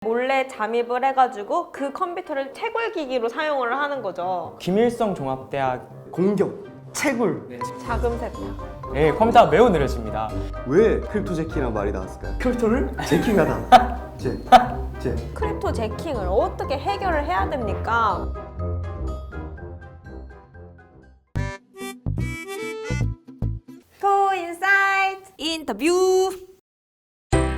몰래 잠입을 해가지고 그 컴퓨터를 채굴기기로 사용을 하는 거죠. 김일성 종합대학 공격, 채굴. 자금 세탁. 예, 컴퓨터가 매우 느려집니다. 왜 크립토 제킹이란 말이 나왔을까요? 크립토를 제킹하다. 제. 크립토 제킹을 어떻게 해결을 해야 됩니까? 코인사이트 인터뷰.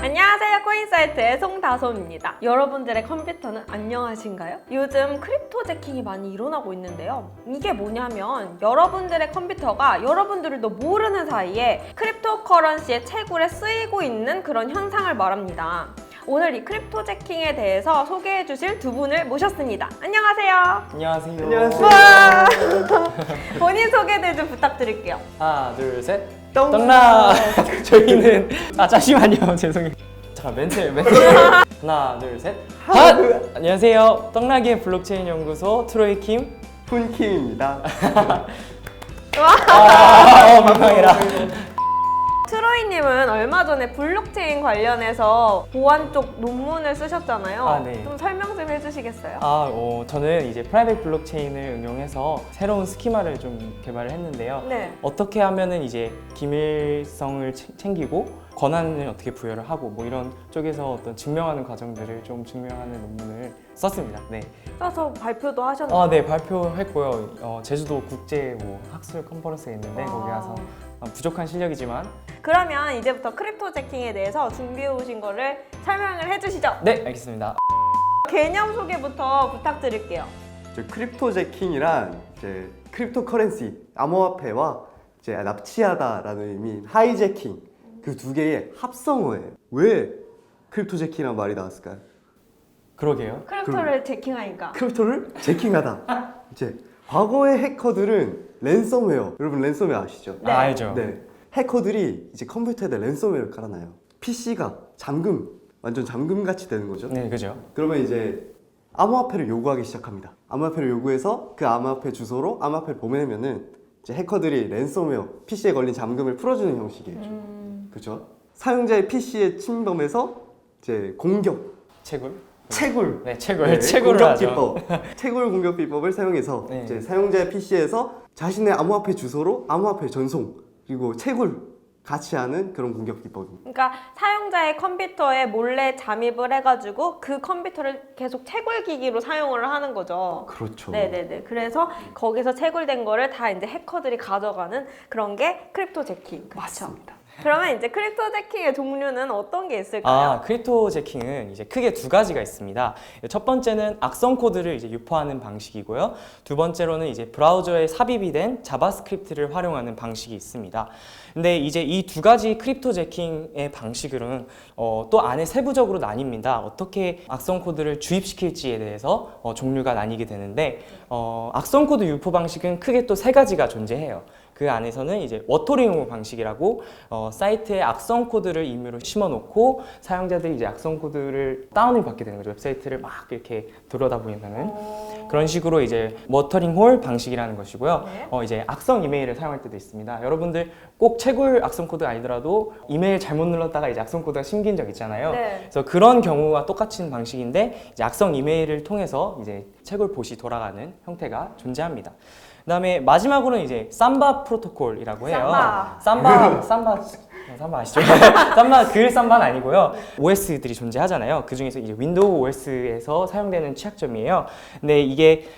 안녕하세요. 코인사이트의 송다솜입니다. 여러분들의 컴퓨터는 안녕하신가요? 요즘 크립토 제킹이 많이 일어나고 있는데요. 이게 뭐냐면 여러분들의 컴퓨터가 여러분들도 모르는 사이에 크립토 커런시의 채굴에 쓰이고 있는 그런 현상을 말합니다. 오늘 이 크립토 제킹에 대해서 소개해 주실 두 분을 모셨습니다. 안녕하세요. 안녕하세요. 안녕하세요. 와! 본인 소개를 좀 부탁드릴게요. 하나, 둘, 셋. 떡락! 저희는 잠시만요. 죄송해요. 잠깐 멘트. 하나, 둘, 셋. 핫! 안녕하세요. 떡락의 블록체인 연구소 트로이킴 훈킴입니다. 민망해라. 트로이님은 얼마 전에 블록체인 관련해서 보안 쪽 논문을 쓰셨잖아요. 아, 네. 좀 설명 좀 해주시겠어요? 저는 이제 프라이빗 블록체인을 응용해서 새로운 스키마를 좀 개발을 했는데요. 네. 어떻게 하면은 이제 기밀성을 챙기고 권한을 어떻게 부여를 하고 뭐 이런 쪽에서 어떤 증명하는 과정들을 좀 증명하는 논문을 썼습니다. 네. 써서 발표도 하셨나요? 네, 발표했고요. 제주도 국제 뭐 학술 컨퍼런스에 있는데 거기 가서 부족한 실력이지만 그러면 이제부터 크립토 제킹에 대해서 준비해 오신 거를 설명을 해주시죠. 네, 알겠습니다. 개념 소개부터 부탁드릴게요. 크립토 제킹이란 이제 크립토 커런시, 암호화폐와 이제 납치하다라는 의미인 하이제킹 그 두 개의 합성어예요. 왜 크립토 제킹이란 말이 나왔을까요? 그러게요. 크립토를 제킹하니까. 크립토를 제킹하다. 이제 과거의 해커들은 랜섬웨어, 여러분 랜섬웨어 아시죠? 네. 알죠. 네. 해커들이 이제 컴퓨터에다 랜섬웨어를 깔아놔요. PC가 잠금, 완전 잠금같이 되는 거죠. 네, 그죠. 그러면 이제 암호화폐를 요구하기 시작합니다. 암호화폐를 요구해서 그 암호화폐 주소로 암호화폐를 보내면은 이제 해커들이 랜섬웨어, PC에 걸린 잠금을 풀어주는 형식이죠. 그렇죠? 사용자의 PC에 침범해서 이제 공격, 채굴. 네, 채굴. 네, 채굴을 공격 하죠. 비법, 채굴 공격 비법을 사용해서 네. 이제 사용자의 PC에서 자신의 암호화폐 주소로 암호화폐 전송 그리고 채굴 같이 하는 그런 공격 비법입니다. 그러니까 사용자의 컴퓨터에 몰래 잠입을 해가지고 그 컴퓨터를 계속 채굴기기로 사용을 하는 거죠. 그렇죠. 네네네. 그래서 거기서 채굴된 거를 다 이제 해커들이 가져가는 그런 게 크립토 제킹. 그쵸? 맞습니다. 그러면 이제 크립토 제킹의 종류는 어떤 게 있을까요? 크립토 제킹은 이제 크게 두 가지가 있습니다. 첫 번째는 악성 코드를 이제 유포하는 방식이고요. 두 번째로는 이제 브라우저에 삽입이 된 자바스크립트를 활용하는 방식이 있습니다. 근데 이제 이 두 가지 크립토 제킹의 방식은 또 안에 세부적으로 나뉩니다. 어떻게 악성 코드를 주입시킬지에 대해서 종류가 나뉘게 되는데 악성 코드 유포 방식은 크게 또 세 가지가 존재해요. 그 안에서는 이제 워터링 방식이라고 사이트에 악성 코드를 임의로 심어놓고 사용자들이 이제 악성 코드를 다운을 받게 되는 거죠. 웹사이트를 막 이렇게 들여다보면은 그런 식으로 이제 워터링 홀 방식이라는 것이고요. 네. 이제 악성 이메일을 사용할 때도 있습니다. 여러분들 꼭 채굴 악성 코드가 아니더라도 이메일 잘못 눌렀다가 이제 악성 코드가 심긴 적 있잖아요. 네. 그래서 그런 경우와 똑같은 방식인데 이제 악성 이메일을 통해서 이제 채굴 봇이 돌아가는 형태가 존재합니다. 그다음에 마지막으로는 이제 삼바 프로토콜이라고 해요. 삼바 아시죠? 글 삼바는 아니고요. OS들이 존재하잖아요. 그 중에서 이제 윈도우 OS에서 사용되는 취약점이에요. 근데 이게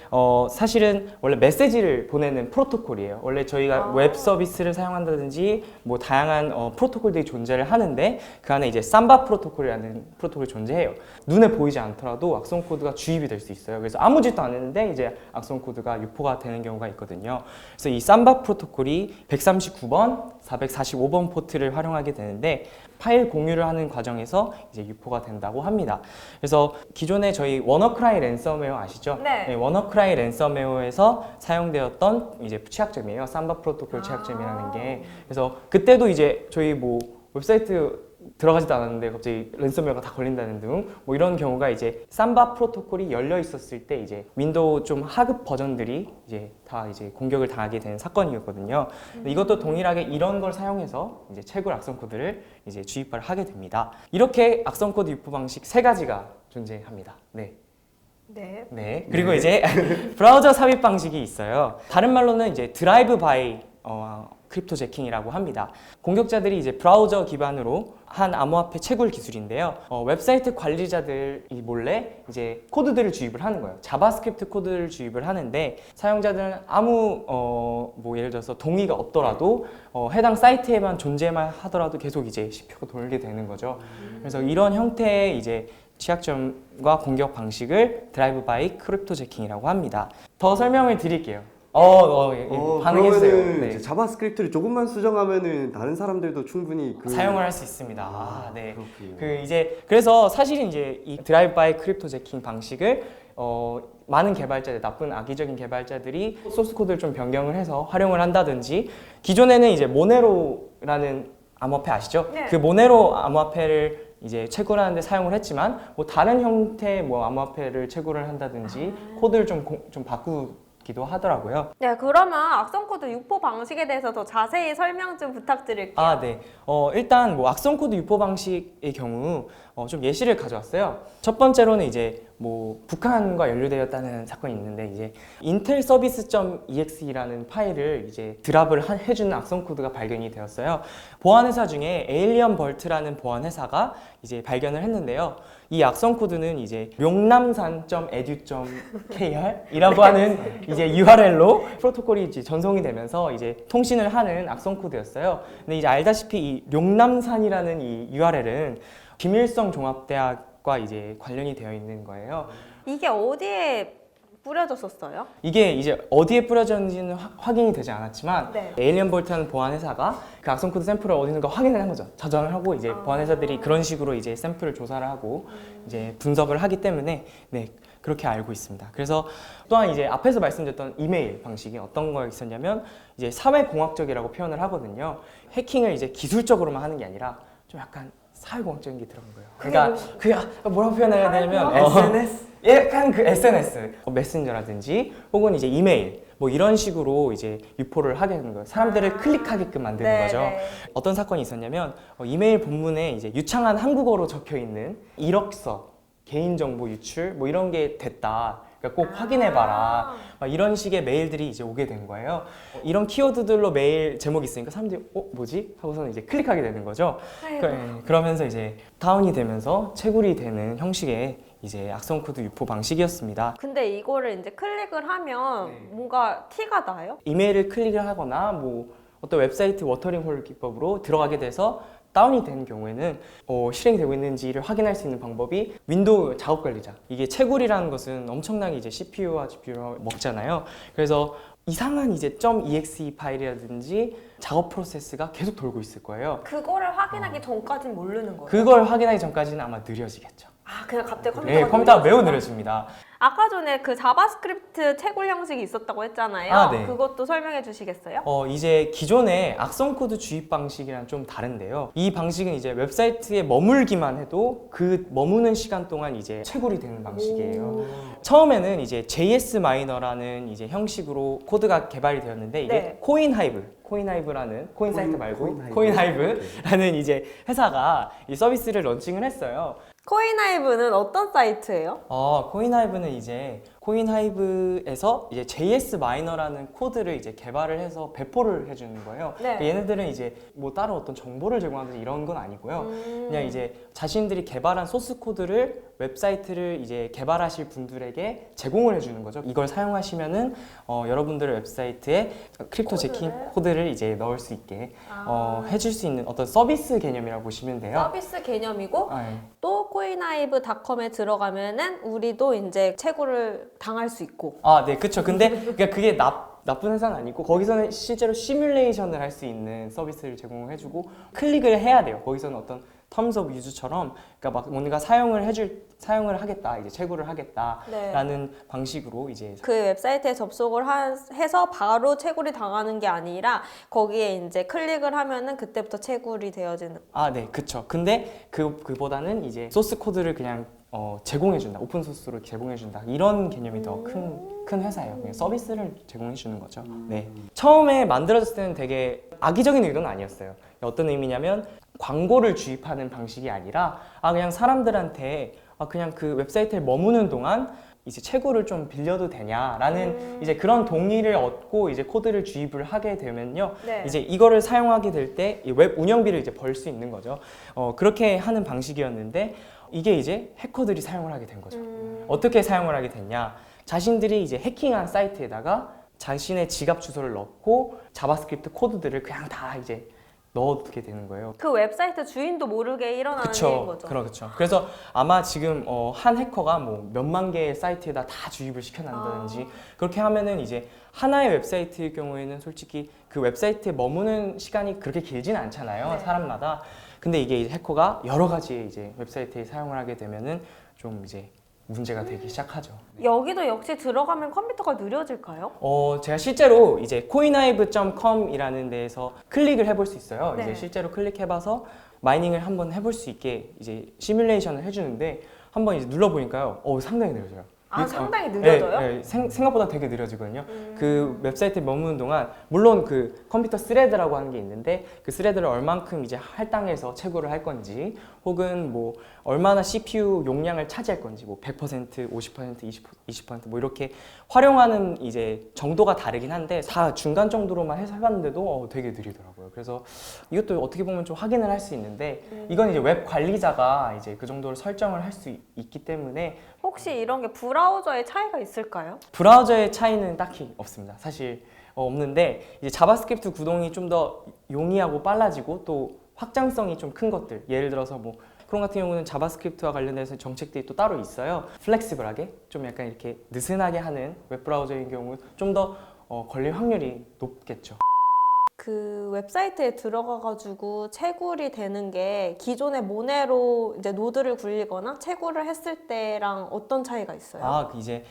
사실은 원래 메시지를 보내는 프로토콜이에요. 원래 저희가 웹 서비스를 사용한다든지 뭐 다양한 프로토콜들이 존재를 하는데 그 안에 이제 삼바 프로토콜이라는 프로토콜이 존재해요. 눈에 보이지 않더라도 악성 코드가 주입이 될 수 있어요. 그래서 아무 짓도 안 했는데 이제 악성 코드가 유포가 되는 경우가 있거든요. 그래서 이 삼바 프로토콜이 139번, 445번 포트를 활용하게 되는데 파일 공유를 하는 과정에서 이제 유포가 된다고 합니다. 그래서 기존에 저희 워너크라이 랜섬웨어 아시죠? 네. 워너크라이 랜섬웨어에서 사용되었던 이제 취약점이에요. 삼바 프로토콜 취약점이라는 게. 그래서 그때도 이제 저희 뭐 웹사이트 들어가지도 않았는데 갑자기 랜섬웨어가 다 걸린다는 등 뭐 이런 경우가 이제 삼바 프로토콜이 열려 있었을 때 이제 윈도우 좀 하급 버전들이 이제 다 이제 공격을 당하게 되는 사건이었거든요. 이것도 동일하게 이런 걸 사용해서 이제 채굴 악성 코드를 이제 주입을 하게 됩니다. 이렇게 악성 코드 유포 방식 세 가지가 존재합니다. 네. 네. 네. 그리고 이제 브라우저 삽입 방식이 있어요. 다른 말로는 이제 드라이브 바이 크립토 제킹이라고 합니다. 공격자들이 이제 브라우저 기반으로 한 암호화폐 채굴 기술인데요. 웹사이트 관리자들이 몰래 이제 코드들을 주입을 하는 거예요. 자바스크립트 코드를 주입을 하는데 사용자들은 아무 뭐 예를 들어서 동의가 없더라도 해당 사이트에만 존재만 하더라도 계속 이제 CPU가 돌게 되는 거죠. 그래서 이런 형태의 이제 취약점과 공격 방식을 드라이브 바이 크립토 제킹이라고 합니다. 더 설명을 드릴게요. 반응해주세요. 그러면은 네. 이제 자바스크립트를 조금만 수정하면은 다른 사람들도 충분히 사용을 할 수 있습니다. 네. 그렇군요. 그래서 사실은 이제 이 드라이브 바이 크립토 제킹 방식을 많은 개발자들, 나쁜 악의적인 개발자들이 소스 코드를 좀 변경을 해서 활용을 한다든지, 기존에는 이제 모네로라는 암호화폐 아시죠? 네. 그 모네로 암호화폐를 이제 채굴하는데 사용을 했지만 뭐 다른 형태의 뭐 암호화폐를 채굴을 한다든지 코드를 좀 바꾸기도 하더라고요. 네, 그러면 악성 코드 유포 방식에 대해서 더 자세히 설명 좀 부탁드릴게요. 아, 네. 일단 뭐 악성 코드 유포 방식의 경우 좀 예시를 가져왔어요. 첫 번째로는 이제 뭐 북한과 연루되었다는 사건이 있는데 이제 인텔 서비스.exe라는 파일을 이제 드랍을 해주는 악성 코드가 발견이 되었어요. 보안 회사 중에 에일리언 벌트라는 보안 회사가 이제 발견을 했는데요. 이 악성 코드는 이제 용남산.edu.kr이라고 하는 이제 URL로 프로토콜이 이제 전송이 되면서 이제 통신을 하는 악성 코드였어요. 근데 이제 알다시피 이 용남산이라는 이 URL은 김일성 종합대학과 이제 관련이 되어 있는 거예요. 이게 어디에 뿌려졌었어요? 이게 이제 어디에 뿌려졌는지는 확인이 되지 않았지만 네. 에일리언 볼트라는 보안 회사가 그 악성 코드 샘플을 어디 있는가 확인을 한 거죠. 저장을 하고 이제 보안 회사들이 그런 식으로 이제 샘플을 조사를 하고 이제 분석을 하기 때문에 네. 그렇게 알고 있습니다. 그래서 또한 이제 앞에서 말씀드렸던 이메일 방식이 어떤 거가 있었냐면 이제 사회공학적이라고 표현을 하거든요. 해킹을 이제 기술적으로만 하는 게 아니라 좀 약간 사회공학적인 게 들어간 거예요. 그러니까 그게 뭐라고 표현해야 되냐면 SNS? 약간 그 SNS, 메신저라든지 혹은 이제 이메일 뭐 이런 식으로 이제 유포를 하게 되는 거예요. 사람들을 클릭하게끔 만드는 네, 거죠. 네. 어떤 사건이 있었냐면 이메일 본문에 이제 유창한 한국어로 적혀 있는 이력서, 개인정보 유출 뭐 이런 게 됐다. 그러니까 꼭 확인해봐라. 막 이런 식의 메일들이 이제 오게 된 거예요. 이런 키워드들로 메일 제목이 있으니까 사람들이 뭐지? 하고서는 이제 클릭하게 되는 거죠. 그러면서 이제 다운이 되면서 채굴이 되는 형식의 이제 악성 코드 유포 방식이었습니다. 근데 이거를 이제 클릭을 하면 뭔가 티가 나요? 이메일을 클릭을 하거나 뭐 어떤 웹사이트 워터링 홀 기법으로 들어가게 돼서 다운이 되는 경우에는 실행이 되고 있는지를 확인할 수 있는 방법이 윈도우 작업 관리자. 이게 채굴이라는 것은 엄청나게 이제 CPU와 GPU를 먹잖아요. 그래서 이상한 이제 .exe 파일이라든지 작업 프로세스가 계속 돌고 있을 거예요. 그거를 확인하기 전까진 모르는 거예요? 그걸 확인하기 전까지는 아마 느려지겠죠. 아, 그냥 갑자기 네, 컴퓨터가 매우 느려집니다. 아까 전에 그 자바스크립트 채굴 형식이 있었다고 했잖아요. 아, 네. 그것도 설명해 주시겠어요? 이제 기존의 악성 코드 주입 방식이랑 좀 다른데요. 이 방식은 이제 웹사이트에 머물기만 해도 그 머무는 시간 동안 이제 채굴이 되는 방식이에요. 처음에는 이제 JS 마이너라는 이제 형식으로 코드가 개발이 되었는데 이게 네. 코인하이브라는 코인 사이트 말고 코인하이브라는 이제 회사가 이 서비스를 런칭을 했어요. 코인하이브는 어떤 사이트예요? 코인하이브는 이제 코인하이브에서 이제 JS 마이너라는 코드를 이제 개발을 해서 배포를 해주는 거예요. 네. 얘네들은 이제 뭐 다른 어떤 정보를 제공하든지 이런 건 아니고요. 그냥 이제 자신들이 개발한 소스 코드를 웹사이트를 이제 개발하실 분들에게 제공을 해주는 거죠. 이걸 사용하시면은 여러분들의 웹사이트에 크립토 제킹 코드를 이제 넣을 수 있게 해줄 수 있는 어떤 서비스 개념이라고 보시면 돼요. 서비스 개념이고 네. 또 코인하이브닷컴에 들어가면은 우리도 이제 채굴을 당할 수 있고. 네, 그쵸. 근데 그러니까 그게 나쁜 회사는 아니고 거기서는 실제로 시뮬레이션을 할 수 있는 서비스를 제공해주고 클릭을 해야 돼요. 거기서는 어떤 텀스 오브 유즈처럼 그러니까 막 뭔가 사용을 하겠다, 이제 채굴을 하겠다라는 방식으로 이제 그 웹사이트에 접속을 해서 바로 채굴이 당하는 게 아니라 거기에 이제 클릭을 하면은 그때부터 채굴이 되어지는. 네, 그쵸. 근데 그보다는 이제 소스 코드를 그냥 제공해준다, 오픈 소스로 제공해준다 이런 개념이 더 큰 회사예요. 그냥 서비스를 제공해주는 거죠. 네. 처음에 만들어졌을 때는 되게 악의적인 의도는 아니었어요. 어떤 의미냐면 광고를 주입하는 방식이 아니라 그냥 사람들한테 그냥 그 웹사이트에 머무는 동안 이제 채굴을 좀 빌려도 되냐라는 이제 그런 동의를 얻고 이제 코드를 주입을 하게 되면요. 네. 이제 이거를 사용하게 될 때 웹 운영비를 이제 벌 수 있는 거죠. 그렇게 하는 방식이었는데 이게 이제 해커들이 사용을 하게 된 거죠. 어떻게 사용을 하게 됐냐? 자신들이 이제 해킹한 사이트에다가 자신의 지갑 주소를 넣고 자바스크립트 코드들을 그냥 다 이제 넣어두게 되는 거예요. 그 웹사이트 주인도 모르게 일어나는 일인 거죠. 그렇죠. 그래서 아마 지금 한 해커가 뭐 몇만 개의 사이트에다 다 주입을 시켜놨다든지 그렇게 하면은 이제 하나의 웹사이트의 경우에는 솔직히 그 웹사이트에 머무는 시간이 그렇게 길지는 않잖아요. 네. 사람마다. 근데 이게 이제 해커가 여러 가지의 이제 웹사이트에 사용을 하게 되면은 좀 이제 문제가 되기 시작하죠. 여기도 역시 들어가면 컴퓨터가 느려질까요? 제가 실제로 이제 coinhive.com이라는 데에서 클릭을 해볼 수 있어요. 네. 이제 실제로 클릭해봐서 마이닝을 한번 해볼 수 있게 이제 시뮬레이션을 해주는데 한번 이제 눌러보니까요. 상당히 느려져요. 상당히 느려져요? 네, 생각보다 되게 느려지거든요. 그 웹사이트에 머무는 동안 물론 그 컴퓨터 스레드라고 하는 게 있는데 그 스레드를 얼만큼 이제 할당해서 채굴을 할 건지 혹은 뭐 얼마나 CPU 용량을 차지할 건지 뭐 100%, 50%, 20%뭐 이렇게 활용하는 이제 정도가 다르긴 한데 다 중간 정도로만 해서 해봤는데도 되게 느리더라고요. 그래서 이것도 어떻게 보면 좀 확인을 할 수 있는데 이건 이제 웹 관리자가 이제 그 정도로 설정을 할 수 있기 때문에 혹시 이런 게 브라우저의 차이가 있을까요? 브라우저의 차이는 딱히 없습니다. 사실 없는데 이제 자바스크립트 구동이 좀 더 용이하고 빨라지고 또 확장성이 좀 큰 것들 예를 들어서 뭐 크롬 같은 경우는 자바스크립트와 관련해서 정책들이 또 따로 있어요. 플렉시블하게 좀 약간 이렇게 느슨하게 하는 웹브라우저인 경우 좀 더 걸릴 확률이 높겠죠. 그 웹사이트에 들어가가지고 채굴이 되는 게 기존의 모네로 이제 노드를 굴리거나 채굴을 했을 때랑 어떤 차이가 있어요? 이제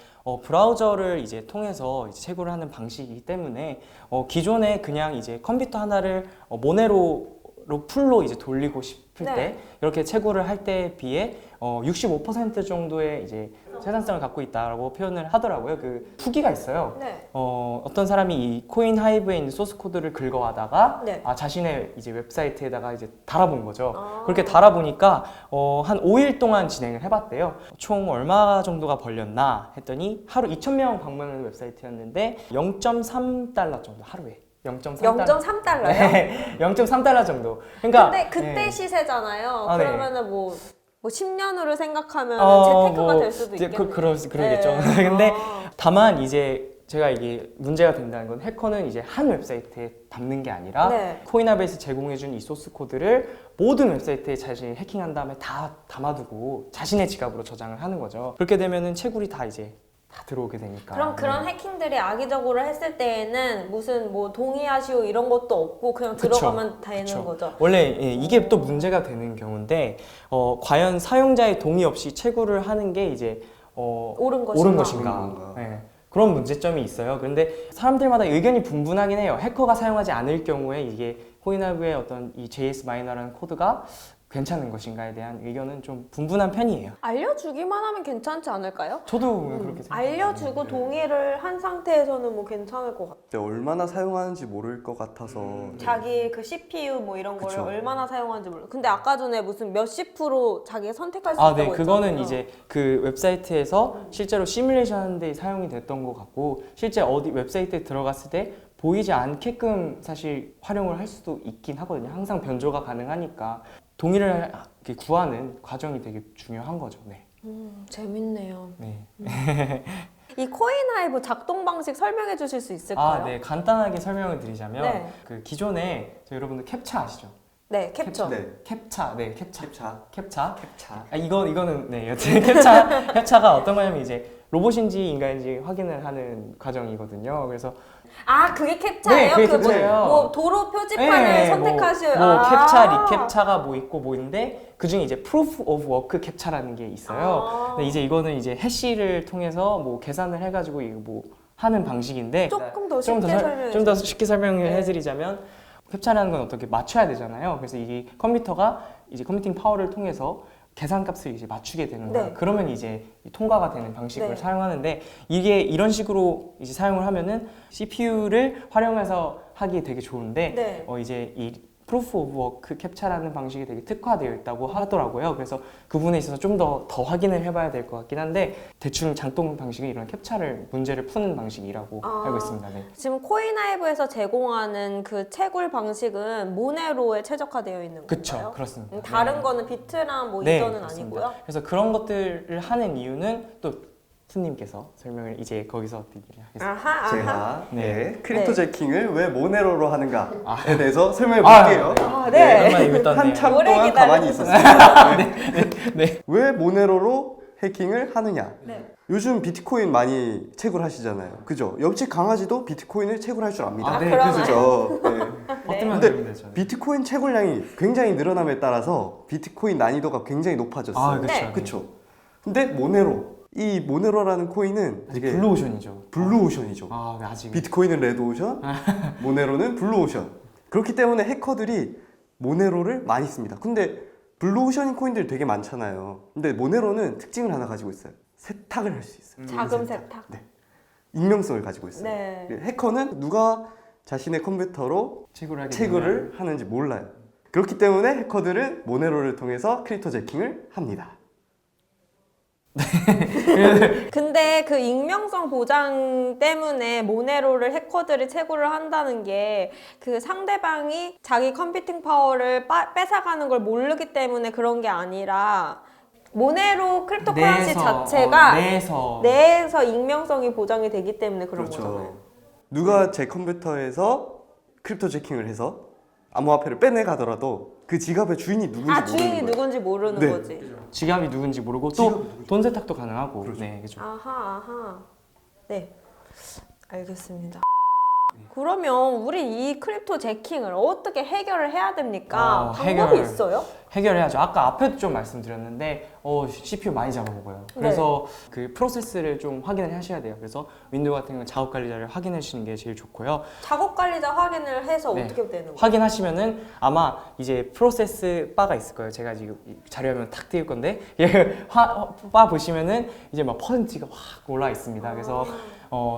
브라우저를 이제 통해서 이제 채굴을 하는 방식이기 때문에 기존에 그냥 이제 컴퓨터 하나를 모네로 풀로 이제 돌리고 싶을 네. 때 이렇게 채굴을 할 때에 비해 65% 정도의 이제 생산성을 갖고 있다라고 표현을 하더라고요. 그 후기가 있어요. 네. 어떤 사람이 이 코인 하이브에 있는 소스 코드를 긁어와다가 네. 자신의 이제 웹사이트에다가 이제 달아본 거죠. 그렇게 달아보니까 한 5일 동안 진행을 해봤대요. 총 얼마 정도가 벌렸나 했더니 하루 2,000명 방문하는 웹사이트였는데 0.3달러 정도 하루에. 0.3달러요? 네, 0.3달러 정도. 그러니까 근데 그때 네. 시세잖아요. 네. 그러면은 뭐 10년으로 생각하면 뭐, 재테크가 될 수도 있겠네요. 그러겠죠. 네. 근데 다만 이제 제가 이게 문제가 된다는 건 해커는 이제 한 웹사이트에 담는 게 아니라 네. 코인하베에서 제공해준 이 소스 코드를 모든 웹사이트에 자신이 해킹한 다음에 다 담아두고 자신의 지갑으로 저장을 하는 거죠. 그렇게 되면은 채굴이 다 이제 다 들어오게 되니까. 그럼 그런 해킹들이 악의적으로 했을 때에는 무슨 뭐 동의하시오 이런 것도 없고 그냥 그쵸, 들어가면 되는 그쵸. 거죠? 원래 이게 또 문제가 되는 경우인데 과연 사용자의 동의 없이 채굴을 하는 게 이제 옳은 것인가? 옳은 건가? 네, 그런 문제점이 있어요. 그런데 사람들마다 의견이 분분하긴 해요. 해커가 사용하지 않을 경우에 이게 코인하브의 어떤 이 JS 마이너라는 코드가 괜찮은 것인가에 대한 의견은 좀 분분한 편이에요. 알려주기만 하면 괜찮지 않을까요? 저도 그렇게 생각해요. 알려주고 동의를 한 상태에서는 뭐 괜찮을 것 같아요. 근데 얼마나 사용하는지 모를 것 같아서 자기 그 CPU 뭐 이런 거를 그쵸. 얼마나 사용하는지 몰라. 근데 아까 전에 무슨 몇십 프로 자기가 선택할 수 네, 있다고 그거는 했잖아요. 이제 그 웹사이트에서 실제로 시뮬레이션 하는데 사용이 됐던 것 같고 실제 어디 웹사이트에 들어갔을 때 보이지 않게끔 사실 활용을 할 수도 있긴 하거든요. 항상 변조가 가능하니까 동의를 이렇게 구하는 과정이 되게 중요한 거죠. 네. 재밌네요. 네. 이 코인하이브 작동 방식 설명해 주실 수 있을까요? 네. 간단하게 설명을 드리자면 네. 그 기존에 여러분들 캡차 아시죠? 네, 캡처. 네. 캡차. 캡차. 이거는 네, 여튼 캡차가 어떤 거냐면 이제 로봇인지 인간인지 확인을 하는 과정이거든요. 그래서 아, 그게 캡차예요? 그게 그 캡차예요. 뭐 도로 표지판을 네, 선택하실 뭐 캡차, 리캡차가 뭐 있고 뭐 있는데 그 중에 이제 proof of work 캡차라는 게 있어요. 근데 이제 이거는 이제 해시를 통해서 뭐 계산을 해가지고 이거 뭐 하는 방식인데 조금 더 쉽게 설명해 좀 더 쉽게 설명을 네. 해드리자면 캡차라는 건 어떻게 맞춰야 되잖아요. 그래서 이 컴퓨터가 이제 컴퓨팅 파워를 통해서 계산값을 이제 맞추게 되는 거예요. 네. 그러면 이제 통과가 되는 방식을 네. 사용하는데 이게 이런 식으로 이제 사용을 하면은 CPU를 활용해서 하기 되게 좋은데 네. 이제 이 프루프 오브 워크 캡처라는 방식이 되게 특화되어 있다고 하더라고요. 그래서 그 부분에 있어서 좀 더 확인을 해봐야 될 것 같긴 한데 대충 작동 방식은 이런 캡처를 문제를 푸는 방식이라고 알고 있습니다. 네. 지금 코인하이브에서 제공하는 그 채굴 방식은 모네로에 최적화되어 있는 그쵸, 건가요? 그렇습니다. 다른 네. 거는 비트랑 뭐 네, 이전은 그렇습니다. 아니고요? 그래서 그런 것들을 하는 이유는 또 스님께서 설명을 이제 거기서 드리겠습니다. 아하. 제가 네. 크립토 네. 제킹을 왜 모네로로 하는가에 대해서 설명해 볼게요. 아, 네. 오랜만에 이거 떴네요. 한참 오래 동안 가만히 기다리셨어요. 있었어요. 네. 왜 모네로로 해킹을 하느냐? 네. 요즘 비트코인 많이 채굴하시잖아요. 그죠? 옆집 강아지도 비트코인을 채굴할 줄 압니다. 아, 네, 그러나요? 그죠? 네. 버튼만 근데 누르면 되죠. 비트코인 채굴량이 굉장히 늘어남에 따라서 비트코인 난이도가 굉장히 높아졌어요. 아, 그렇죠. 네. 그쵸? 근데 모네로, 이 모네로라는 코인은 아직 되게 블루오션이죠. 블루오션이죠. 아, 네, 아직. 비트코인은 레드오션, 모네로는 블루오션. 그렇기 때문에 해커들이 모네로를 많이 씁니다. 근데 블루오션인 코인들이 되게 많잖아요. 근데 모네로는 특징을 하나 가지고 있어요. 세탁을 할 수 있어요. 자금 세탁. 익명성을 가지고 있어요. 네. 해커는 누가 자신의 컴퓨터로 채굴을 하게 채굴을 하는지 몰라요. 그렇기 때문에 해커들은 모네로를 통해서 크립토 제킹을 합니다. 근데 그 익명성 보장 때문에 모네로를 해커들이 채굴을 한다는 게 그 상대방이 자기 컴퓨팅 파워를 뺏어가는 걸 모르기 때문에 그런 게 아니라 모네로 크립토커런시 자체가 내에서 익명성이 보장이 되기 때문에 그런 거잖아요. 누가 제 컴퓨터에서 크립토 제킹을 해서 암호화폐를 빼내가더라도 그 지갑의 주인이 누군지 모르는 주인이 거예요. 누군지 모르는 네. 거지. 지갑이 누군지 모르고 또 돈 세탁도 가능하고. 네, 그렇죠. 아하. 네. 알겠습니다. 그러면 우리 이 크립토 제킹을 어떻게 해결을 해야 됩니까? 방법이 있어요? 해결해야죠. 아까 앞에도 좀 말씀드렸는데 CPU 많이 잡아먹어요. 그래서 그 프로세스를 좀 확인을 하셔야 돼요. 그래서 윈도우 같은 건 작업 관리자를 확인해 주시는 게 제일 좋고요. 작업 관리자 확인을 해서 네. 어떻게 되는 거예요? 확인하시면은 아마 이제 프로세스 바가 있을 거예요. 제가 지금 자료화면 탁 띄울 건데 바 보시면은 이제 막 퍼센트가 확 올라 있습니다. 그래서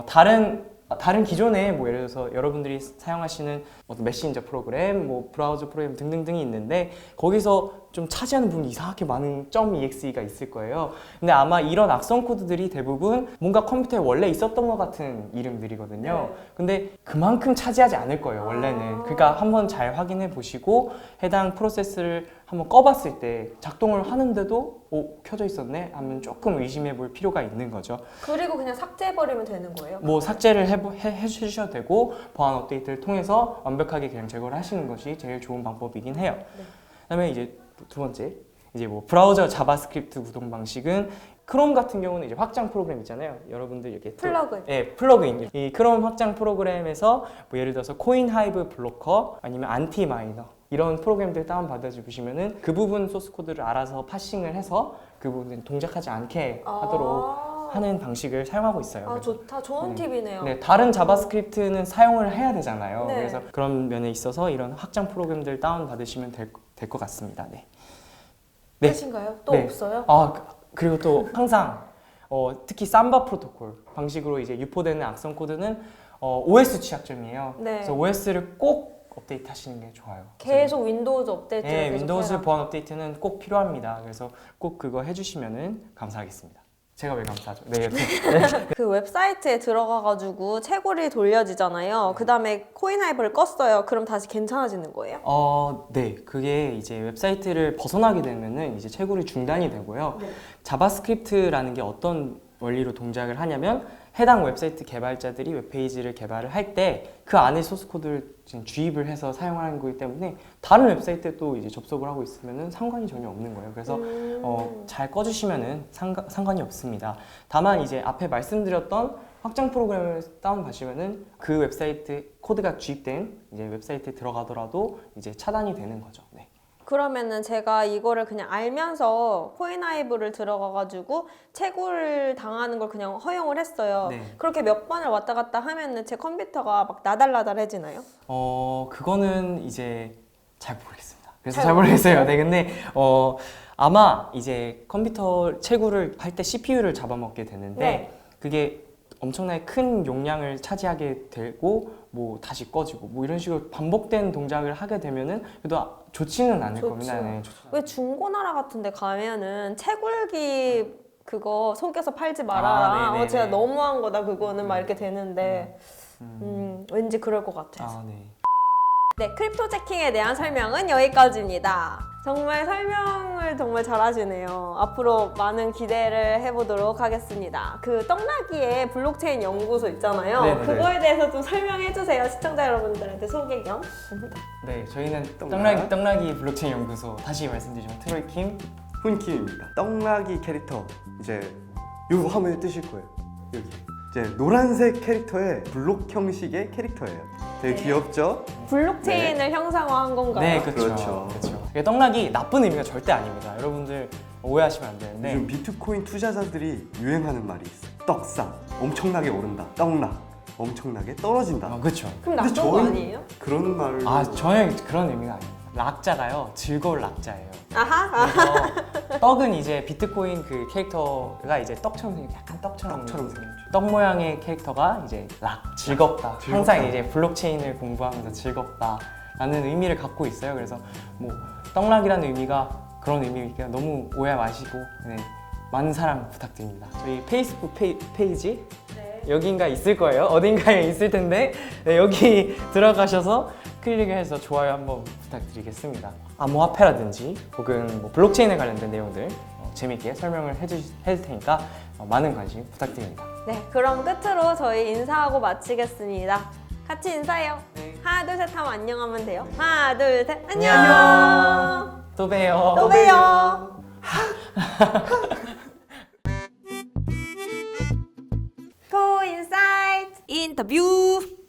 다른 기존에 뭐 예를 들어서 여러분들이 사용하시는 어떤 메신저 프로그램, 뭐 브라우저 프로그램 등등등이 있는데 거기서 좀 차지하는 부분이 이상하게 많은 .exe가 있을 거예요. 근데 아마 이런 악성 코드들이 대부분 뭔가 컴퓨터에 원래 있었던 것 같은 이름들이거든요. 네. 근데 그만큼 차지하지 않을 거예요, 원래는. 그러니까 한번 잘 확인해 보시고 해당 프로세스를 한번 꺼봤을 때 작동을 하는데도 켜져 있었네 하면 조금 의심해 볼 필요가 있는 거죠. 그리고 그냥 삭제해버리면 되는 거예요? 뭐 삭제를 해주셔도 되고 보안 업데이트를 통해서 완벽하게 그냥 제거를 하시는 것이 제일 좋은 방법이긴 해요. 네. 그다음에 이제 두 번째, 이제 뭐 브라우저 자바스크립트 구동 방식은 크롬 같은 경우는 이제 확장 프로그램 있잖아요. 여러분들 이렇게 플러그인. 플러그인. 이 크롬 확장 프로그램에서 뭐 예를 들어서 코인 하이브 블로커 아니면 안티 마이너 이런 프로그램들 다운 받아 주시면은 그 부분 소스 코드를 알아서 파싱을 해서 그 부분 동작하지 않게 하도록 하는 방식을 사용하고 있어요. 아, 좋다. 좋은 팁이네요. 네, 다른 자바스크립트는 사용을 해야 되잖아요. 네. 그래서 그런 면에 있어서 이런 확장 프로그램들 다운 받으시면 될 것 같습니다. 네. 네. 끝인가요? 또 네. 없어요? 그리고 또 항상 특히 삼바 프로토콜 방식으로 이제 유포되는 악성 코드는 OS 취약점이에요. 네. 그래서 OS를 꼭 업데이트 하시는 게 좋아요. 계속 윈도우즈 업데이트를 네, 계속 윈도우즈 해라. 보안 업데이트는 꼭 필요합니다. 그래서 꼭 그거 해주시면은 감사하겠습니다. 제가 왜 감사하죠? 네, 그 웹사이트에 들어가가지고 채굴이 돌려지잖아요. 그 다음에 코인하이브를 껐어요. 그럼 다시 괜찮아지는 거예요? 네. 그게 이제 웹사이트를 벗어나게 되면은 이제 채굴이 중단이 되고요. 네. 자바스크립트라는 게 어떤 원리로 동작을 하냐면 해당 웹사이트 개발자들이 웹페이지를 개발을 할 때 그 안에 소스 코드를 지금 주입을 해서 사용하는 거기 때문에 다른 웹사이트에 또 이제 접속을 하고 있으면은 상관이 전혀 없는 거예요. 그래서 잘 꺼주시면은 상관이 없습니다. 다만 이제 앞에 말씀드렸던 확장 프로그램을 다운받으시면은 그 웹사이트 코드가 주입된 이제 웹사이트에 들어가더라도 이제 차단이 되는 거죠. 네. 그러면은 제가 이거를 그냥 알면서 코인하이브를 들어가가지고 채굴 당하는 걸 그냥 허용을 했어요. 네. 그렇게 몇 번을 왔다 갔다 하면은 제 컴퓨터가 막 나달나달해지나요? 그거는 이제 잘 모르겠습니다. 그래서 잘 잘 모르겠어요. 네, 근데 아마 이제 컴퓨터 채굴을 할 때 CPU를 잡아먹게 되는데 네. 그게 엄청나게 큰 용량을 차지하게 되고 뭐 다시 꺼지고 뭐 이런 식으로 반복된 동작을 하게 되면은 그래도 좋지는 않을 좋죠. 겁니다. 네, 좋죠. 왜 중고나라 같은 데 가면은 채굴기 그거 속여서 팔지 말아라. 네네네. 진짜 너무한 거다 그거는 막 이렇게 되는데 왠지 그럴 것 같아서. 네. 네, 크립토 재킹에 대한 설명은 여기까지입니다. 정말 설명을 정말 잘하시네요. 앞으로 많은 기대를 해보도록 하겠습니다. 그 떡나기의 블록체인 연구소 있잖아요. 네네네. 그거에 대해서 좀 설명해주세요. 시청자 여러분들한테 소개 겸. 네, 저희는 떡락. 떡락이 블록체인 연구소 다시 말씀드리지만 트로이킴 훈킴입니다. 떡락이 캐릭터 이제 요 화면에 뜨실 거예요. 여기 이제 노란색 캐릭터의 블록 형식의 캐릭터예요. 되게 네. 귀엽죠? 블록체인을 형상화한 건가요? 네, 그렇죠. 그렇죠. 이게 떡락이 나쁜 의미가 절대 아닙니다. 여러분들 오해하시면 안 되는데 요즘 비트코인 투자자들이 유행하는 말이 있어. 떡상 엄청나게 오른다. 떡락 엄청나게 떨어진다. 그렇죠. 그럼 근데 나쁜 거 저희- 아니에요? 그런 말을 전혀 그런 의미가 아닙니다. 락자가요, 즐거울 락자예요. 아하. 그래서 떡은 이제 비트코인 그 캐릭터가 이제 떡처럼 생긴 약간 떡처럼 생겼죠. 떡 모양의 캐릭터가 이제 락 즐겁다. 즐겁다. 항상 이제 블록체인을 공부하면서 즐겁다라는 의미를 갖고 있어요. 그래서 뭐 떡락이라는 의미가 그런 의미니까 너무 오해 마시고 네, 많은 사랑 부탁드립니다. 저희 페이스북 페이지 여기인가 있을 거예요. 어딘가에 있을 텐데 네, 여기 들어가셔서 클릭해서 좋아요 한번 부탁드리겠습니다. 암호화폐라든지 혹은 뭐 블록체인에 관련된 내용들 재밌게 설명을 해줄 테니까 많은 관심 부탁드립니다. 네, 그럼 끝으로 저희 인사하고 마치겠습니다. 같이 인사해요. 네. 하나, 둘, 셋 하면 안녕하면 돼요. 하나, 둘, 셋. 안녕. 안녕. 또 봬요. 또 봬요. 코인사이트 인터뷰.